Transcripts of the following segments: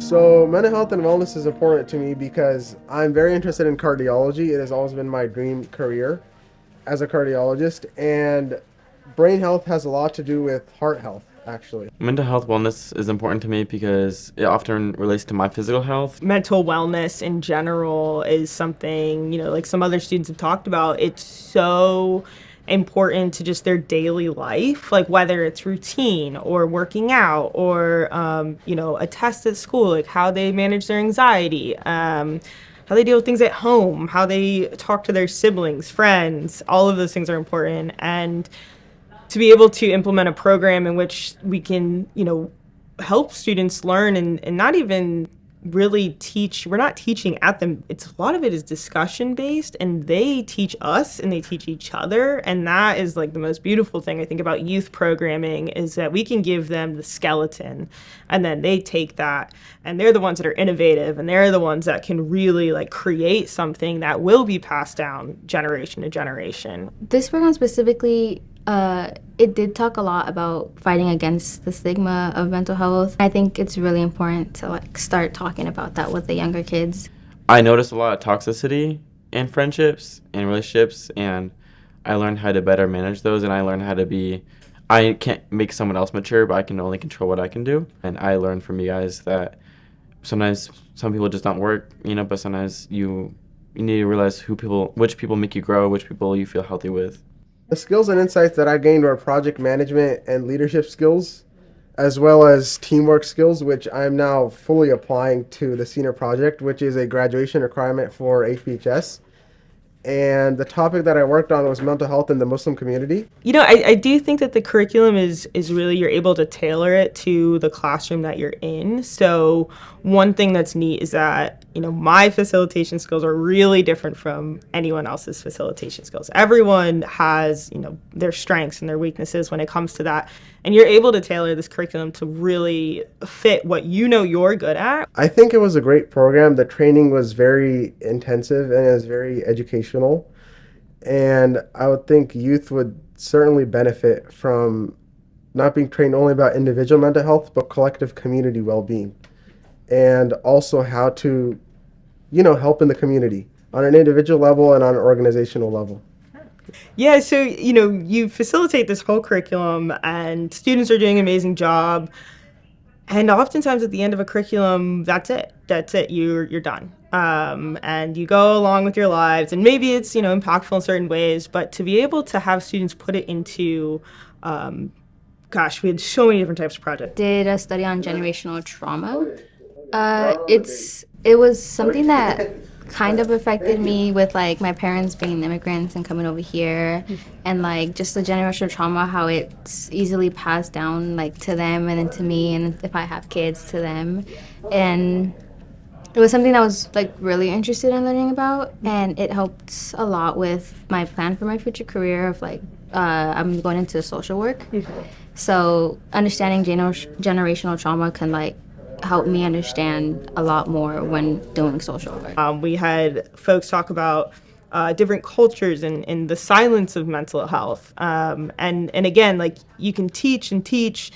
So mental health and wellness is important to me because I'm very interested in cardiology. It has always been my dream career as a cardiologist, and brain health has a lot to do with heart health, actually. Mental health wellness is important to me because it often relates to my physical health. Mental wellness in general is something, like some other students have talked about. It's so important to just their daily life, like whether it's routine or working out or, a test at school, like how they manage their anxiety, how they deal with things at home, how they talk to their siblings, friends, all of those things are important. And to be able to implement a program in which we can, help students learn and not even really teach, we're not teaching at them. It's a lot of it is discussion based, and they teach us and they teach each other. And that is like the most beautiful thing I think about youth programming, is that we can give them the skeleton and then they take that and they're the ones that are innovative, and they're the ones that can really like create something that will be passed down generation to generation. This program specifically, it did talk a lot about fighting against the stigma of mental health. I think it's really important to start talking about that with the younger kids. I noticed a lot of toxicity in friendships and relationships, and I learned how to better manage those, and I learned how to be, I can't make someone else mature, but I can only control what I can do. And I learned from you guys that sometimes some people just don't work, but sometimes you need to realize which people make you grow, which people you feel healthy with. The skills and insights that I gained were project management and leadership skills, as well as teamwork skills, which I'm now fully applying to the senior project, which is a graduation requirement for HPHS. And the topic that I worked on was mental health in the Muslim community. I do think that the curriculum is really, you're able to tailor it to the classroom that you're in. So one thing that's neat is that, my facilitation skills are really different from anyone else's facilitation skills. Everyone has, their strengths and their weaknesses when it comes to that. And you're able to tailor this curriculum to really fit what you're good at. I think it was a great program. The training was very intensive and it was very educational. And I would think youth would certainly benefit from not being trained only about individual mental health, but collective community well-being. And also how to, help in the community on an individual level and on an organizational level. Yeah, so, you facilitate this whole curriculum and students are doing an amazing job. And oftentimes at the end of a curriculum, that's it. You're done. And you go along with your lives, and maybe it's, impactful in certain ways, but to be able to have students put it into, we had so many different types of projects. Did a study on generational trauma. It was something that kind of affected me with my parents being immigrants and coming over here, and just the generational trauma, how it's easily passed down to them and then to me, and if I have kids, to them. And it was something that I was really interested in learning about, and it helped a lot with my plan for my future career of I'm going into social work. So understanding generational trauma can help me understand a lot more when doing social work. We had folks talk about different cultures and the silence of mental health. And again, you can teach and teach,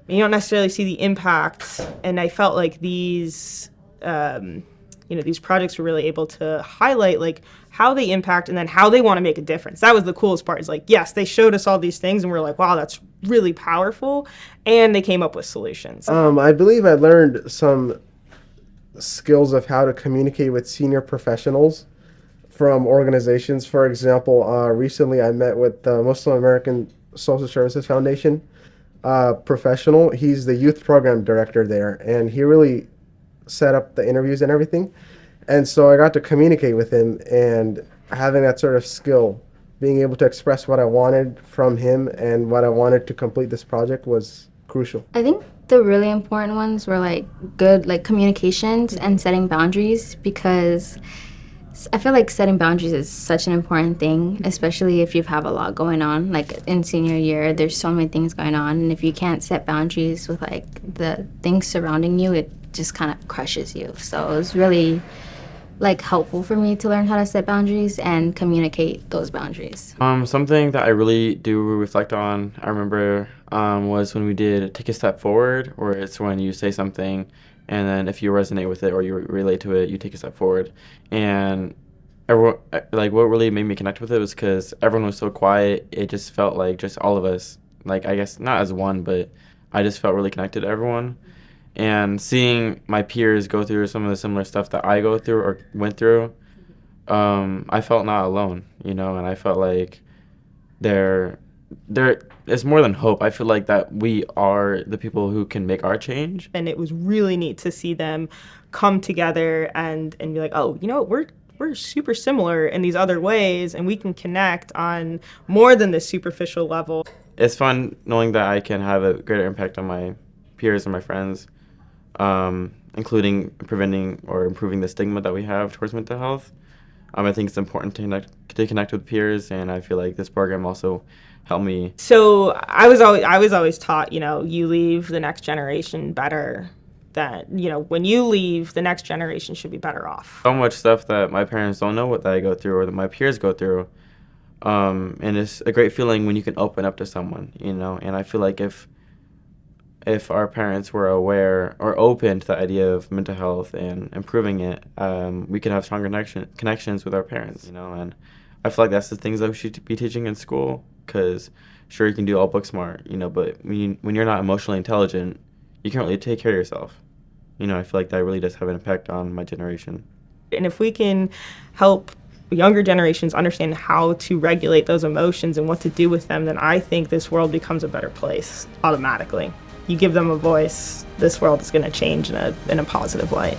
you don't necessarily see the impacts. And I felt like these projects were really able to highlight how they impact and then how they want to make a difference. That was the coolest part. Is yes, they showed us all these things and we're wow, that's really powerful. And they came up with solutions. I believe I learned some skills of how to communicate with senior professionals from organizations. For example, recently I met with the Muslim American Social Services Foundation professional. He's the youth program director there, and he really set up the interviews and everything. And so I got to communicate with him, and having that sort of skill, being able to express what I wanted from him and what I wanted to complete this project was crucial. I think the really important ones were good communications and setting boundaries, because I feel setting boundaries is such an important thing, especially if you have a lot going on. In senior year, there's so many things going on, and if you can't set boundaries with the things surrounding you, it just kind of crushes you. So it was really helpful for me to learn how to set boundaries and communicate those boundaries. Something that I really do reflect on, I remember, was when we did Take a Step Forward, where it's when you say something and then if you resonate with it or you relate to it, you take a step forward. And everyone, like, what really made me connect with it was because everyone was so quiet. It just felt like just all of us, like, I guess not as one, but I just felt really connected to everyone. And seeing my peers go through some of the similar stuff that I go through or went through, I felt not alone, and I felt like there is more than hope. I feel like that we are the people who can make our change. And it was really neat to see them come together and be like, oh, we're super similar in these other ways, and we can connect on more than this superficial level. It's fun knowing that I can have a greater impact on my peers and my friends, including preventing or improving the stigma that we have towards mental health. I think it's important to connect with peers, and I feel like this program also helped me. So I was always taught, you leave the next generation better. That when you leave, the next generation should be better off. So much stuff that my parents don't know what that I go through or that my peers go through, and it's a great feeling when you can open up to someone, And I feel like if our parents were aware or open to the idea of mental health and improving it, we could have stronger connections with our parents, And I feel like that's the things that we should be teaching in school, because sure, you can do all book smart, but when you're not emotionally intelligent, you can't really take care of yourself. I feel like that really does have an impact on my generation. And if we can help younger generations understand how to regulate those emotions and what to do with them, then I think this world becomes a better place automatically. You give them a voice, this world is going to change in a positive light.